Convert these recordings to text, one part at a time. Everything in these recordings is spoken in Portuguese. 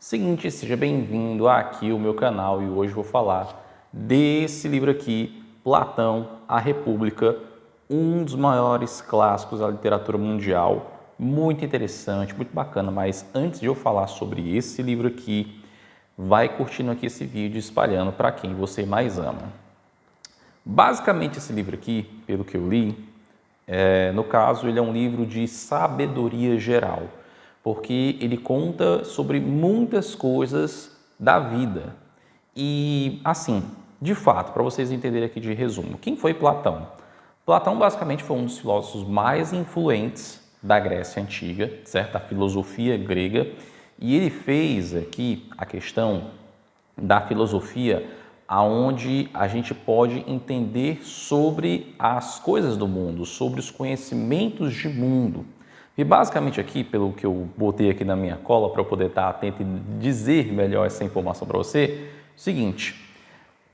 Seguinte, seja bem-vindo aqui ao meu canal e hoje vou falar desse livro aqui, Platão, A República, um dos maiores clássicos da literatura mundial, muito interessante, muito bacana, mas antes de eu falar sobre esse livro aqui, vai curtindo aqui esse vídeo espalhando para quem você mais ama. Basicamente esse livro aqui, pelo que eu li, no caso ele é um livro de sabedoria geral, porque ele conta sobre muitas coisas da vida. E assim, de fato, para vocês entenderem aqui de resumo, quem foi Platão? Platão basicamente foi um dos filósofos mais influentes da Grécia Antiga, certo? Da filosofia grega, e ele fez aqui a questão da filosofia aonde a gente pode entender sobre as coisas do mundo, sobre os conhecimentos de mundo. E basicamente aqui, pelo que eu botei aqui na minha cola para eu poder estar atento e dizer melhor essa informação para você, seguinte,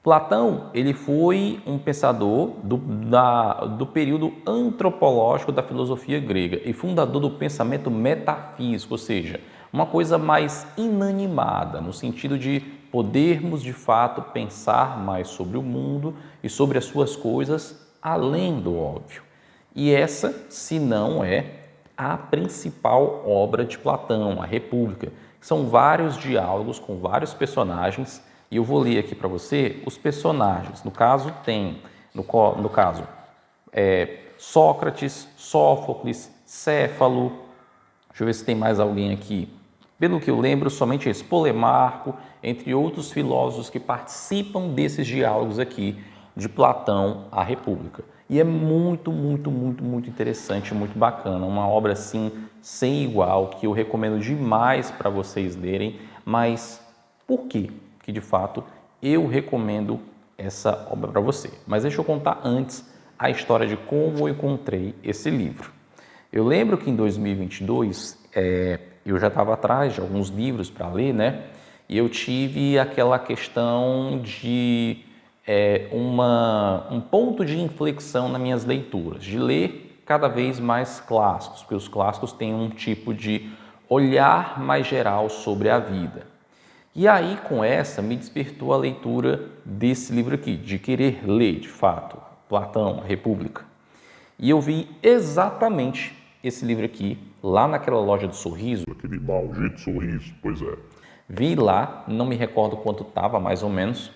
Platão ele foi um pensador do período antropológico da filosofia grega e fundador do pensamento metafísico, ou seja, uma coisa mais inanimada, no sentido de podermos de fato pensar mais sobre o mundo e sobre as suas coisas além do óbvio. E essa, se não é, a principal obra de Platão, a República. São vários diálogos com vários personagens e eu vou ler aqui para você os personagens. No caso, tem, Sócrates, Sófocles, Céfalo, deixa eu ver se tem mais alguém aqui. Pelo que eu lembro, somente esse, Polemarco, entre outros filósofos que participam desses diálogos aqui de Platão, a República. E é muito interessante, muito bacana. Uma obra, assim, sem igual, que eu recomendo demais para vocês lerem. Mas por quê que, de fato, eu recomendo essa obra para você? Mas deixa eu contar antes a história de como eu encontrei esse livro. Eu lembro que em 2022, eu já estava atrás de alguns livros para ler, né? E eu tive aquela questão de um ponto de inflexão nas minhas leituras, de ler cada vez mais clássicos, porque os clássicos têm um tipo de olhar mais geral sobre a vida. E aí, com essa, me despertou a leitura desse livro aqui, de querer ler, de fato, Platão, a República. E eu vi exatamente esse livro aqui, lá naquela loja do Sorriso. Aquele maldito sorriso, pois é. Vi lá, não me recordo quanto estava, mais ou menos.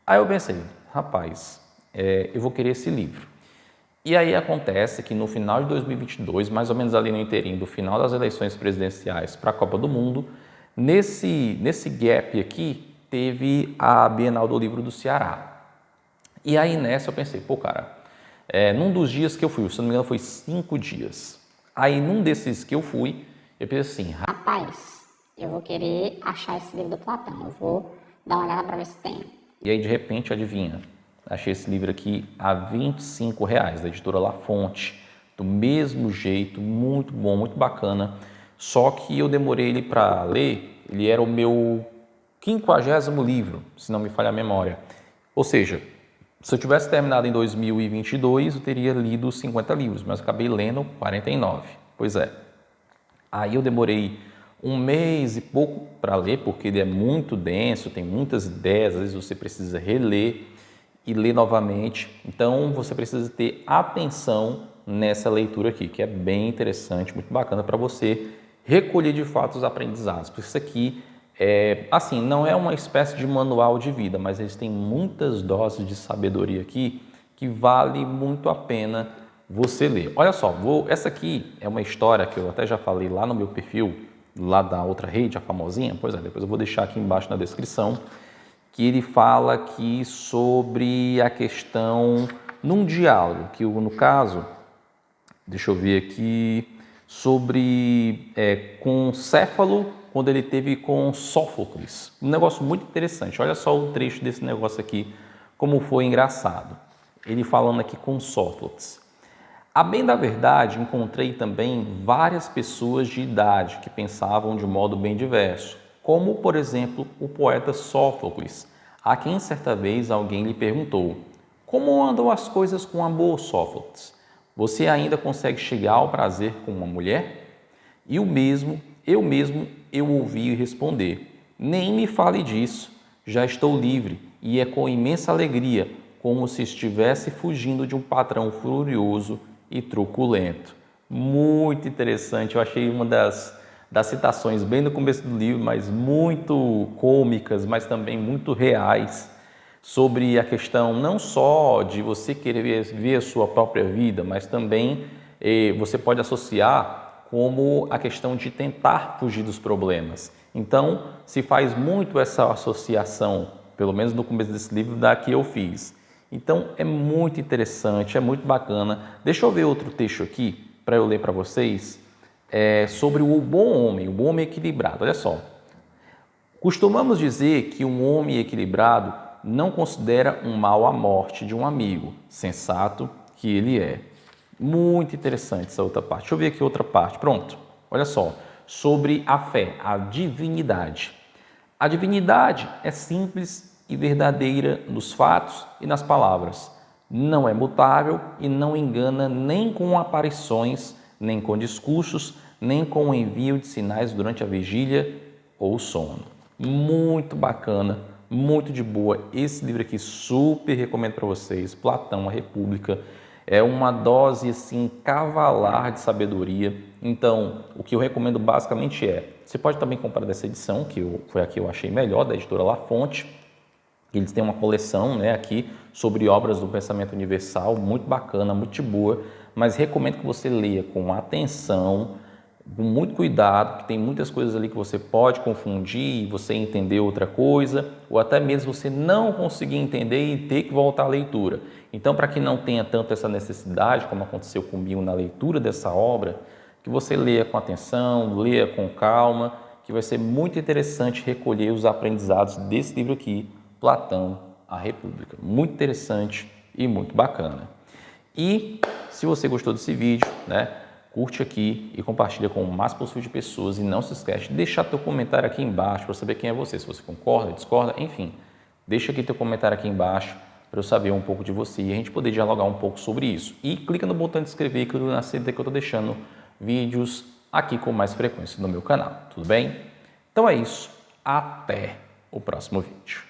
Aí eu pensei, rapaz, eu vou querer esse livro. E aí acontece que no final de 2022, mais ou menos ali no inteirinho do final das eleições presidenciais para a Copa do Mundo, nesse gap aqui, teve a Bienal do Livro do Ceará. E aí nessa eu pensei, pô cara, num dos dias que eu fui, se não me engano foi 5 dias. Aí num desses que eu fui, eu pensei assim, Rapaz, eu vou querer achar esse livro do Platão. Eu vou dar uma olhada para ver se tem. e aí de repente, adivinha, achei esse livro aqui a R$ 25, da editora La Fonte, do mesmo jeito, muito bom, muito bacana, só que eu demorei ele para ler, ele era o meu 50º livro, se não me falha a memória, ou seja, se eu tivesse terminado em 2022, eu teria lido 50 livros, mas acabei lendo 49, pois é. Aí eu demorei 1 mês e pouco para ler, porque ele é muito denso, tem muitas ideias, às vezes você precisa reler e ler novamente. Então você precisa ter atenção nessa leitura aqui, que é bem interessante, muito bacana para você recolher de fato os aprendizados. Porque isso aqui assim, não é uma espécie de manual de vida, mas eles têm muitas doses de sabedoria aqui que vale muito a pena você ler. Olha só, essa aqui é uma história que eu até já falei lá no meu perfil, lá da outra rede, a famosinha, pois é, depois eu vou deixar aqui embaixo na descrição, que ele fala aqui sobre a questão, num diálogo, que no caso, deixa eu ver aqui, sobre com Céfalo, quando ele teve com Sófocles. Um negócio muito interessante, olha só o trecho desse negócio aqui, como foi engraçado. Ele falando aqui com Sófocles. A bem da verdade, encontrei também várias pessoas de idade que pensavam de modo bem diverso, como, por exemplo, o poeta Sófocles, a quem certa vez alguém lhe perguntou: como andam as coisas com amor, Sófocles? Você ainda consegue chegar ao prazer com uma mulher? E eu mesmo eu ouvi responder: Nem me fale disso, já estou livre e é com imensa alegria, como se estivesse fugindo de um patrão furioso e truculento. Muito interessante, eu achei uma das citações bem no começo do livro, mas muito cômicas, mas também muito reais, sobre a questão não só de você querer ver a sua própria vida, mas também você pode associar como a questão de tentar fugir dos problemas. Então, se faz muito essa associação, pelo menos no começo desse livro, da que eu fiz. Então, é muito interessante, é muito bacana. Deixa eu ver outro texto aqui, para eu ler para vocês, sobre o bom homem equilibrado. Olha só. Costumamos dizer que um homem equilibrado não considera um mal a morte de um amigo, sensato que ele é. Muito interessante essa outra parte. Deixa eu ver aqui outra parte. Pronto. Olha só. Sobre a fé, a divindade. A divindade é simples e verdadeira nos fatos e nas palavras. Não é mutável e não engana nem com aparições, nem com discursos, nem com o envio de sinais durante a vigília ou sono. Muito bacana, muito de boa. Esse livro aqui super recomendo para vocês. Platão, a República. É uma dose assim cavalar de sabedoria. Então, o que eu recomendo basicamente você pode também comprar dessa edição, foi a que eu achei melhor, da editora La Fonte. Eles têm uma coleção, né, aqui sobre obras do pensamento universal, muito bacana, muito boa, mas recomendo que você leia com atenção, com muito cuidado, que tem muitas coisas ali que você pode confundir e você entender outra coisa, ou até mesmo você não conseguir entender e ter que voltar à leitura. Então, para que não tenha tanto essa necessidade, como aconteceu comigo na leitura dessa obra, que você leia com atenção, leia com calma, que vai ser muito interessante recolher os aprendizados desse livro aqui, Platão, a República. Muito interessante e muito bacana. E se você gostou desse vídeo, né, curte aqui e compartilha com o máximo possível de pessoas e não se esquece de deixar teu comentário aqui embaixo para saber quem é você, se você concorda, discorda, enfim. Deixa aqui teu comentário aqui embaixo para eu saber um pouco de você e a gente poder dialogar um pouco sobre isso. E clica no botão de inscrever e clica na seta que eu estou deixando vídeos aqui com mais frequência no meu canal, tudo bem? Então é isso, até o próximo vídeo.